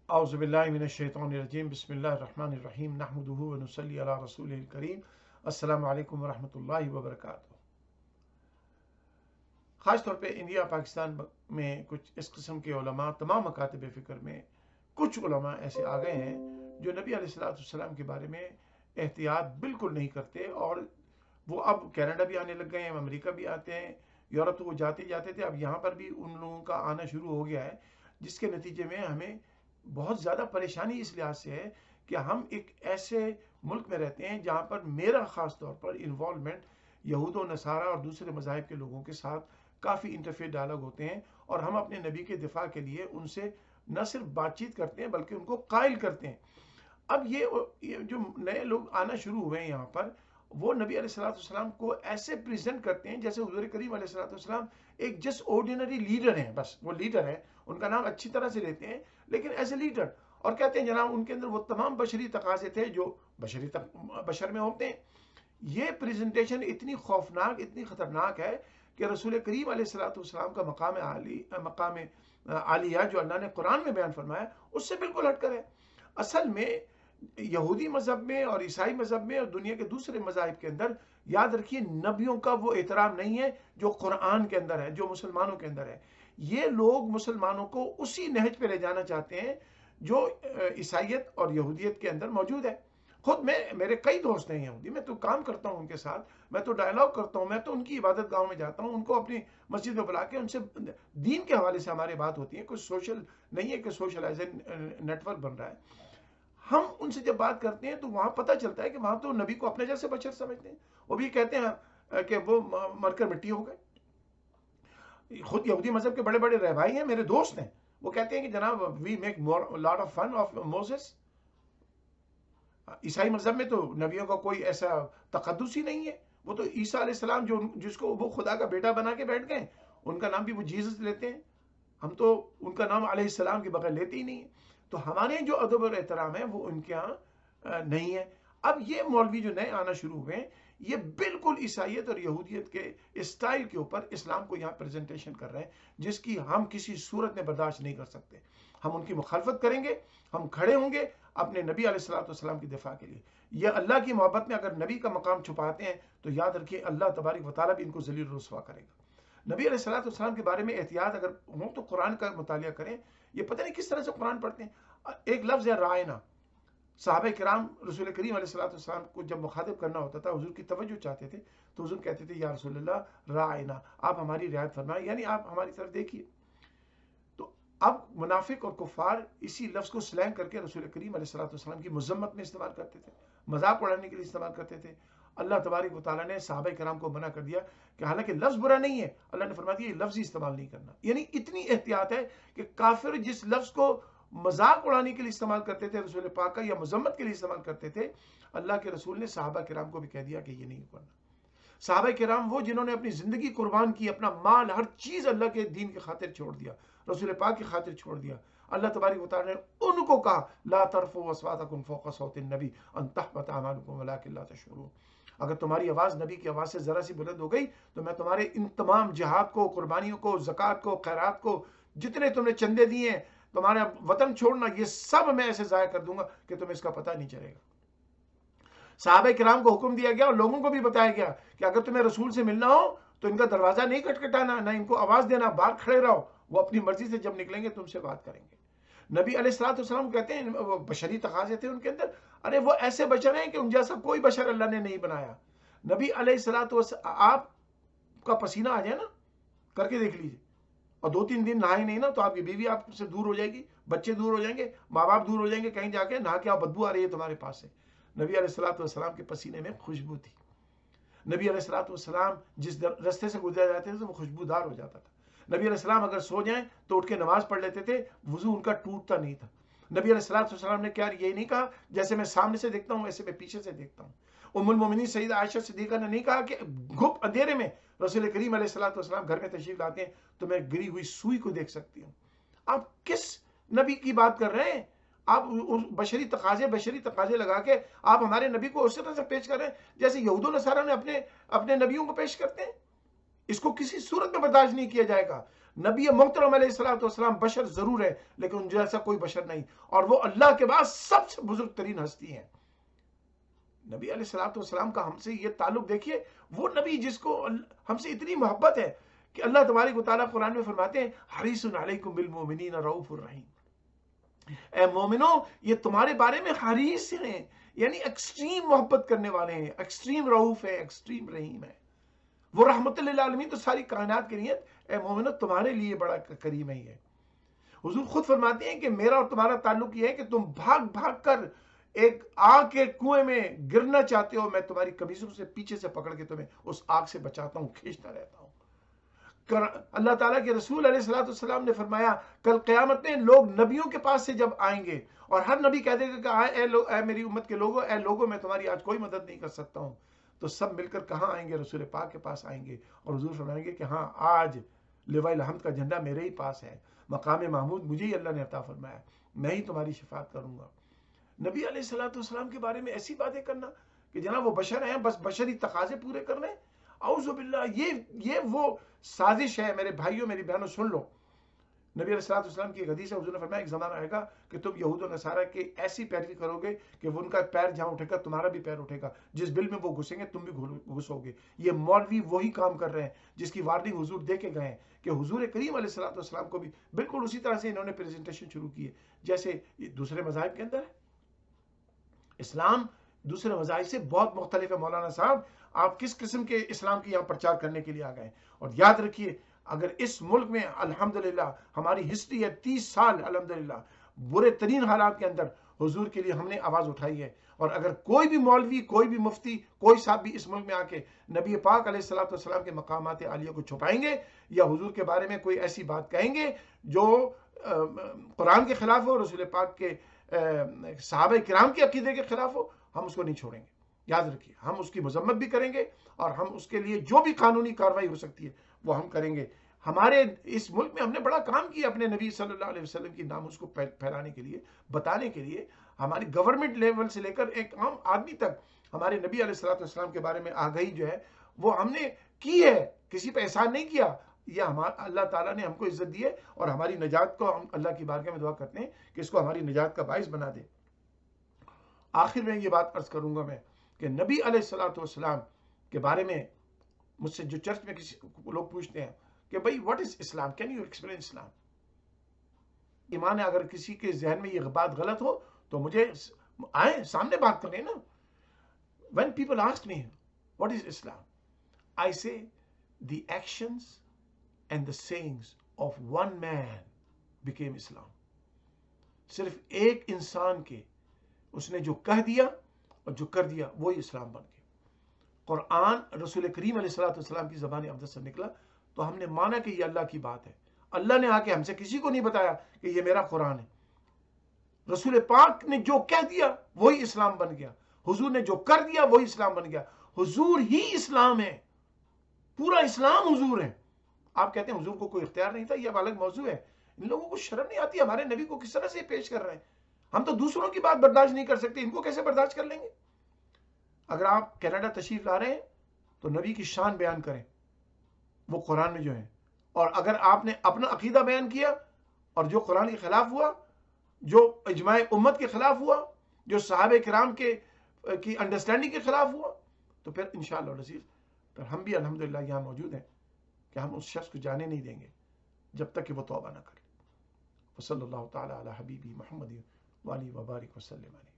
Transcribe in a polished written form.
اعوذ باللہ من الشیطان الرجیم بسم اللہ الرحمن الرحیم نحمدہ ونصلی علی رسول الکریم السلام علیکم ورحمۃ اللہ وبرکاتہ۔ خاص طور پہ انڈیا پاکستان میں کچھ اس قسم کے علماء تمام مکاتب فکر میں کچھ علماء ایسے آ گئے ہیں جو نبی علیہ الصلوۃ والسلام کے بارے میں احتیاط بالکل نہیں کرتے، اور وہ اب کینیڈا بھی آنے لگ گئے ہیں، امریکہ بھی آتے ہیں، یورپ تو وہ جاتے جاتے تھے، اب یہاں پر بھی ان لوگوں کا آنا شروع ہو گیا ہے، جس کے نتیجے میں ہمیں بہت زیادہ پریشانی اس لحاظ سے ہے کہ ہم ایک ایسے ملک میں رہتے ہیں جہاں پر میرا خاص طور پر انوالومنٹ یہود و نصارہ اور دوسرے مذاہب کے لوگوں کے ساتھ کافی انٹرفیئر ڈائلاگ ہوتے ہیں، اور ہم اپنے نبی کے دفاع کے لیے ان سے نہ صرف بات چیت کرتے ہیں بلکہ ان کو قائل کرتے ہیں۔ اب یہ جو نئے لوگ آنا شروع ہوئے ہیں یہاں پر، وہ نبی علیہ الصلوۃ والسلام کو ایسے پریزنٹ کرتے ہیں جیسے حضور کریم علیہ الصلوۃ والسلام ایک جسٹ آرڈینری لیڈر ہیں، بس وہ لیڈر ہیں، ان کا نام اچھی طرح سے لیتے ہیں لیکن ایز اے لیڈر، اور کہتے ہیں جناب ان کے اندر وہ تمام بشری تقاضے تھے جو بشر میں ہوتے ہیں۔ یہ پریزنٹیشن اتنی خوفناک، اتنی خطرناک ہے کہ رسول کریم علیہ الصلوۃ والسلام کا مقام عالیہ جو اللہ نے قرآن میں بیان فرمایا اس سے بالکل ہٹ کر ہے۔ اصل میں یہودی مذہب میں اور عیسائی مذہب میں اور دنیا کے دوسرے مذاہب کے اندر یاد رکھیے نبیوں کا وہ احترام نہیں ہے جو قرآن کے اندر ہے، جو مسلمانوں کے اندر ہے۔ یہ لوگ مسلمانوں کو اسی نہج پہ لے جانا چاہتے ہیں جو عیسائیت اور یہودیت کے اندر موجود ہے۔ خود میرے کئی دوست ہیں یہودی، میں تو کام کرتا ہوں ان کے ساتھ، میں تو ڈائلاگ کرتا ہوں، میں تو ان کی عبادت گاہوں میں جاتا ہوں، ان کو اپنی مسجد میں بلا کے ان سے دین کے حوالے سے ہماری بات ہوتی ہے، کوئی سوشل نہیں ہے کہ سوشلائز نیٹ ورک بن رہا ہے۔ ہم ان سے جب بات کرتے ہیں تو وہاں پتہ چلتا ہے کہ وہاں تو نبی کو اپنے جیسے بشر سمجھتے ہیں، وہ بھی کہتے ہیں کہ وہ مر کر مٹی ہو گئے۔ خود یہودی مذہب کے بڑے بڑے رہبائی ہیں، میرے دوست ہیں، وہ کہتے ہیں کہ جناب we make lot of fun of Moses. عیسائی مذہب میں تو نبیوں کا کوئی ایسا تقدس ہی نہیں ہے، وہ تو عیسیٰ علیہ السلام جس کو وہ خدا کا بیٹا بنا کے بیٹھ گئے، ان کا نام بھی وہ جیزس لیتے ہیں، ہم تو ان کا نام علیہ السلام کے بغیر لیتے ہی نہیں ہیں۔ تو ہمارے جو ادب اور احترام ہے وہ ان کے ہاں نہیں ہے۔ اب یہ مولوی جو نئے آنا شروع ہوئے ہیں، یہ بالکل عیسائیت اور یہودیت کے اسٹائل کے اوپر اسلام کو یہاں پریزنٹیشن کر رہے ہیں، جس کی ہم کسی صورت میں برداشت نہیں کر سکتے۔ ہم ان کی مخالفت کریں گے، ہم کھڑے ہوں گے اپنے نبی علیہ الصلوۃ والسلام کی دفاع کے لیے۔ یہ اللہ کی محبت میں اگر نبی کا مقام چھپاتے ہیں تو یاد رکھیے اللہ تبارک و تعالیٰ بھی ان کو ذلیل و رسوا کرے گا۔ نبی علیہ الصلوۃ والسلام کے بارے میں احتیاط اگر ہوں تو قرآن کا مطالعہ کریں۔ یہ پتہ نہیں کس طرح سے قرآن پڑھتے ہیں۔ ایک لفظ ہے رائنا، صحابہ کرام رسول کریم علیہ الصلوۃ والسلام کو جب مخاطب کرنا ہوتا تھا، حضور کی توجہ چاہتے تھے تو حضور کہتے تھے یا رسول اللہ رائنا، آپ ہماری رعایت فرمائیں، یعنی آپ ہماری طرف دیکھیے۔ تو اب منافق اور کفار اسی لفظ کو سلینگ کر کے رسول کریم علیہ الصلوۃ والسلام کی مذمت میں استعمال کرتے تھے، مذاق اڑانے کے لیے استعمال کرتے تھے۔ اللہ تبارک و تعالیٰ نے صحابہ کرام کو منع کر دیا کہ حالانکہ لفظ برا نہیں ہے، اللہ نے فرما دیا یہ لفظ ہی استعمال نہیں کرنا، یعنی اتنی احتیاط ہے کہ کافر جس لفظ کو مذاق اڑانے کے لیے استعمال کرتے تھے رسول پاک کا، یا مذمت کے لیے استعمال کرتے تھے، اللہ کے رسول نے صحابہ کرام کو بھی کہہ دیا کہ یہ نہیں کرنا۔ صحابہ کرام وہ جنہوں نے اپنی زندگی قربان کی، اپنا مال، ہر چیز اللہ کے دین کی خاطر چھوڑ دیا، رسول پاک کی خاطر چھوڑ دیا۔ اللہ تبارک و تعالیٰ نے ان کو کہا لا ترفعوا اصواتکم فوق صوت النبی ان تحبط اعمالکم ولکن لا تشعرون، اگر تمہاری آواز نبی کی آواز سے ذرا سی بلند ہو گئی تو میں تمہارے ان تمام جہاد کو، قربانیوں کو، زکوٰۃ کو، خیرات کو، جتنے تم نے چندے دیے ہیں، تمہارا وطن چھوڑنا، یہ سب میں ایسے ضائع کر دوں گا کہ تمہیں اس کا پتہ نہیں چلے گا۔ صحابہ کرام کو حکم دیا گیا اور لوگوں کو بھی بتایا گیا کہ اگر تمہیں رسول سے ملنا ہو تو ان کا دروازہ نہیں کھٹکھٹانا، نہ ان کو آواز دینا، باہر کھڑے رہو، وہ اپنی مرضی سے جب نکلیں گے تم سے بات کریں گے۔ نبی علیہ الصلوۃ والسلام کہتے ہیں وہ بشری تقاضے تھے ان کے اندر، ارے وہ ایسے بشر ہیں کہ ان جیسا کوئی بشر اللہ نے نہیں بنایا۔ نبی علیہ الصلوۃ والسلام، آپ کا پسینہ آ جائے نا، کر کے دیکھ لیجیے، اور 2-3 دن نہائے نہیں نا تو آپ کی بیوی آپ سے دور ہو جائے گی، بچے دور ہو جائیں گے، ماں باپ دور ہو جائیں گے، کہیں جا کے نہا کے بدبو آ رہی ہے تمہارے پاس سے۔ نبی علیہ الصلوۃ والسلام کے پسینے میں خوشبو تھی۔ نبی علیہ الصلوۃ والسلام جس رستے سے گزر جاتے تھے وہ خوشبودار ہو جاتا تھا۔ نبی علیہ السلام اگر سو جائیں تو اٹھ کے نماز پڑھ لیتے تھے، وضو ان کا ٹوٹتا نہیں تھا۔ نبی علیہ الصلوۃ والسلام نے کیا یہ نہیں کہا جیسے میں سامنے سے دیکھتا ہوں ویسے میں پیچھے سے دیکھتا ہوں۔ ام المومنین سیدہ عائشہ صدیقہ نے نہیں کہا کہ گھپ اندھیرے میں رسول کریم علیہ الصلوۃ والسلام گھر میں تشریف لاتے ہیں تو میں گری ہوئی سوئی کو دیکھ سکتی ہوں۔ آپ کس نبی کی بات کر رہے ہیں؟ آپ بشری تقاضے لگا کے آپ ہمارے نبی کو اس طرح سے پیش کر رہے ہیں جیسے یہود و نصارہ نے اپنے نبیوں کو پیش کرتے ہیں۔ اس کو کسی صورت میں برداشت نہیں کیا جائے گا۔ نبی محترم علیہ الصلوۃ والسلام بشر ضرور ہے لیکن ان جیسا کوئی بشر نہیں، اور وہ اللہ کے بعد سب سے بزرگ ترین ہستی ہیں۔ نبی علیہ الصلوۃ والسلام کا ہم سے یہ تعلق دیکھیے، وہ نبی جس کو ہم سے اتنی محبت ہے کہ اللہ تبارک و تعالیٰ قرآن میں فرماتے ہیں حریص علیکم بالمؤمنین رؤوف الرحیم، اے مومنو یہ تمہارے بارے میں حریص ہیں، یعنی ایکسٹریم محبت کرنے والے ہیں، ایکسٹریم رؤوف ہے، ایکسٹریم رحیم ہے۔ وہ رحمت للعالمین تو ساری کائنات کے لیے، اے مومنو تمہارے لیے بڑا کریم ہے۔ حضور خود فرماتے ہیں کہ میرا اور تمہارا تعلق یہ ہے کہ تم بھاگ بھاگ کر ایک آگ کے کنویں میں گرنا چاہتے ہو، میں تمہاری قمیصوں سے پیچھے سے پکڑ کے تمہیں اس آگ سے بچاتا ہوں، کھینچتا رہتا ہوں۔ اللہ تعالیٰ کے رسول علیہ الصلوۃ والسلام نے فرمایا کل قیامت میں لوگ نبیوں کے پاس سے جب آئیں گے اور ہر نبی کہہ دے گا کہ اے میری امت کے لوگوں، اے لوگوں میں تمہاری آج کوئی مدد نہیں کر سکتا ہوں، تو سب مل کر کہاں آئیں گے؟ رسول پاک کے پاس آئیں گے، اور حضور فرمائیں گے کہ ہاں آج لواء الحمد کا جھنڈا میرے ہی پاس ہے، مقام محمود مجھے ہی اللہ نے عطا فرمایا، میں ہی تمہاری شفاعت کروں گا۔ نبی علیہ الصلوۃ والسلام کے بارے میں ایسی باتیں کرنا کہ جناب وہ بشر ہیں، بس بشری تقاضے پورے کر رہے ہیں، اعوذ باللہ، یہ وہ سازش ہے۔ میرے بھائیوں میری بہنوں سن لو، نبی علیہ الصلوۃ والسلام کی ایک حدیث ہے، حضور نے فرمایا ایک زمانہ آئے گا کہ تم یہود و نصارہ کی ایسی پیروی کرو گے کہ وہ ان کا پیر جہاں اٹھے گا تمہارا بھی پیر اٹھے گا، جس بل میں وہ گھسیں گے تم بھی گھسو گے۔ یہ مولوی وہی کام کر رہے ہیں جس کی وارننگ حضور دے کے گئے ہیں کہ حضور کریم علیہ الصلوۃ والسلام کو بھی بالکل اسی طرح سے انہوں نے پریزنٹیشن شروع کی ہے جیسے دوسرے مذاہب کے اندر ہے۔ اسلام دوسرے مذاہب سے بہت مختلف ہے۔ مولانا صاحب آپ کس قسم کے اسلام کی یہاں پرچار کرنے کے لیے آ گئے؟ اور یاد رکھیے اگر اس ملک میں الحمدللہ ہماری ہسٹری ہے 30 سال الحمدللہ برے ترین حالات کے اندر حضور کے لیے ہم نے آواز اٹھائی ہے، اور اگر کوئی بھی مولوی، کوئی بھی مفتی، کوئی صاحب بھی اس ملک میں آ کے نبی پاک علیہ الصلوۃ والسلام کے مقامات عالیہ کو چھپائیں گے یا حضور کے بارے میں کوئی ایسی بات کہیں گے جو قرآن کے خلاف ہو، رسول پاک کے صحابہ کرام کے عقیدے کے خلاف ہو، ہم اس کو نہیں چھوڑیں گے۔ یاد رکھیے ہم اس کی مذمت بھی کریں گے اور ہم اس کے لیے جو بھی قانونی کارروائی ہو سکتی ہے وہ ہم کریں گے۔ ہمارے اس ملک میں ہم نے بڑا کام کیا اپنے نبی صلی اللہ علیہ وسلم کی ناموس کو پھیلانے کے لیے، بتانے کے لیے۔ ہماری گورنمنٹ لیول سے لے کر ایک عام آدمی تک ہمارے نبی علیہ الصلوۃ والسلام کے بارے میں آگاہی جو ہے وہ ہم نے کی ہے، کسی پہ احسان نہیں کیا۔ یہ اللہ تعالیٰ نے ہم کو عزت دی ہے اور ہماری نجات کو ہم اللہ کی بارگاہ میں دعا کرتے ہیں کہ اس کو ہماری نجات کا باعث بنا دے۔ آخر میں یہ بات عرض کروں گا میں کہ نبی علیہ الصلوۃ والسلام کے بارے میں مجھ سے جو چرچ میں کسی لوگ پوچھتے ہیں کہ بھائی what is Islam, can you explain Islam? ایمان ہے، اگر کسی کے ذہن میں یہ بات غلط ہو تو مجھے آئیں سامنے بات کریں نا۔ when people ask me what is Islam, I say the actions and the sayings of one man became Islam. صرف ایک انسان کے اس نے جو کہہ دیا اور جو کر دیا وہی اسلام بن گیا۔ قرآن رسول کریم علیہ الصلوۃ والسلام کی زبان اقدس سے نکلا تو ہم نے مانا کہ یہ اللہ کی بات ہے۔ اللہ نے آ کے ہم سے کسی کو نہیں بتایا کہ یہ میرا قرآن ہے۔ رسول پاک نے جو کہہ دیا وہی اسلام بن گیا، حضور نے جو کر دیا وہی اسلام بن گیا۔ حضور ہی اسلام ہے، پورا اسلام حضور ہے۔ آپ کہتے ہیں حضور کو کوئی اختیار نہیں تھا، یہ اب الگ موضوع ہے۔ ان لوگوں کو شرم نہیں آتی ہمارے نبی کو کس طرح سے پیش کر رہے ہیں؟ ہم تو دوسروں کی بات برداشت نہیں کر سکتے، ان کو کیسے برداشت کر لیں گے؟ اگر آپ کینیڈا تشریف لا رہے ہیں تو نبی کی شان بیان کریں، وہ قرآن میں جو ہے، اور اگر آپ نے اپنا عقیدہ بیان کیا اور جو قرآن کے خلاف ہوا، جو اجماع امت کے خلاف ہوا، جو صحابہ کرام کی انڈرسٹینڈنگ کے خلاف ہوا، تو پھر انشاءاللہ العزیز پھر ہم بھی الحمدللہ یہاں موجود ہیں کہ ہم اس شخص کو جانے نہیں دیں گے جب تک کہ وہ توبہ نہ کرے۔ وصلی اللہ تعالی علی حبیبی محمد وآلہ وبارک وسلم علیہ۔